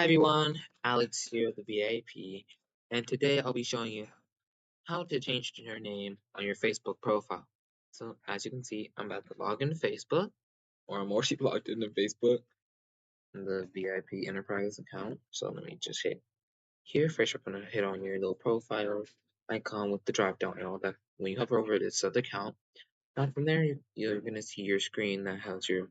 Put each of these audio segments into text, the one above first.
Hi everyone, Alex here, the VIP, and today I'll be showing you how to change your name on your Facebook profile. So as you can see, I'm about to log into Facebook, or I'm already logged into Facebook, in the VIP Enterprise account. So let me just hit here. First, I'm gonna hit on your little profile icon with the drop down arrow. That when you hover over it, it says account. Now from there, you're gonna see your screen that has your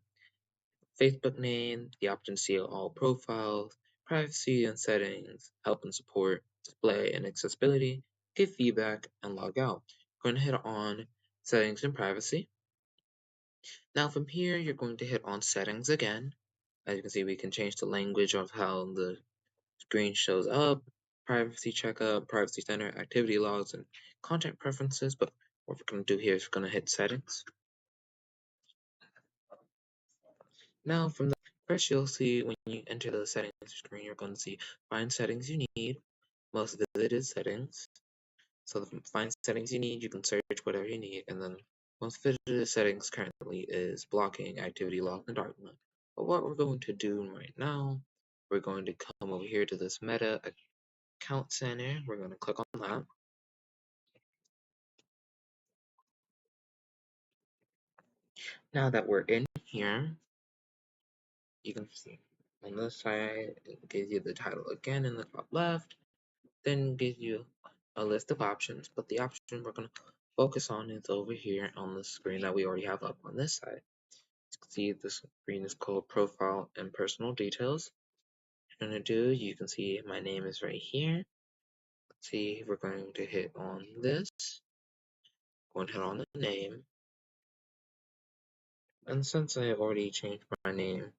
Facebook name, the option to see all profiles, privacy and settings, help and support, display and accessibility, give feedback, and log out. We're going to hit on settings and privacy. Now from here, you're going to hit on settings again. As you can see, we can change the language of how the screen shows up, privacy checkup, privacy center, activity logs, and content preferences. But what we're going to do here is we're going to hit settings. Now from the first, you'll see when you enter the settings screen, you're going to see find settings you need. Most of it is settings. So the find settings you need, you can search whatever you need, and then most of it is settings currently is blocking, activity log, and dark mode. But what we're going to do right now, we're going to come over here to this meta account center. We're going to click on that. Now that we're in here, you can see on this side, it gives you the title again in the top left, then gives you a list of options, but the option we're going to focus on is over here on the screen that we already have up on this side. You can see this screen is called Profile and Personal Details. What you're going to do, you can see my name is right here. Let's see, we're going to hit on this. Going to hit on the name. And since I have already changed my name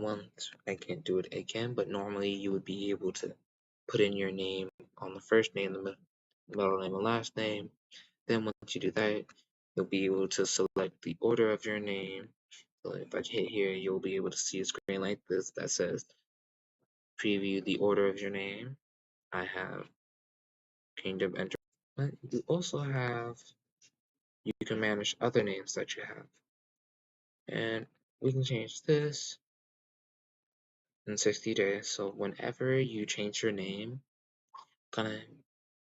once, I can't do it again, but normally you would be able to put in your name on the first name, the middle name, and last name. Then once you do that, you'll be able to select the order of your name. So if I hit here, you'll be able to see a screen like this that says preview the order of your name. I have Kingdom Enter. But you also have, you can manage other names that you have. And we can change this in 60 days. So whenever you change your name, gonna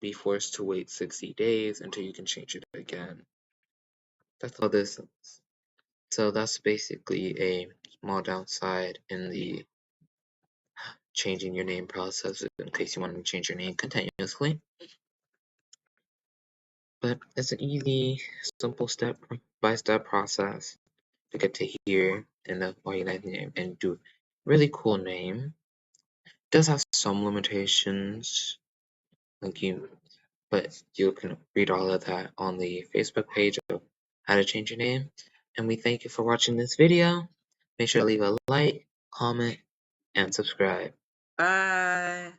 be forced to wait 60 days until you can change it again. That's all this is. So that's basically a small downside in the changing your name process in case you want to change your name continuously. But it's an easy, simple step-by-step process to get to here in the organized name and do really cool name. It does have some limitations, but you can read all of that on the Facebook page of how to change your name. And we thank you for watching this video. Make sure to leave a like, comment, and subscribe. Bye.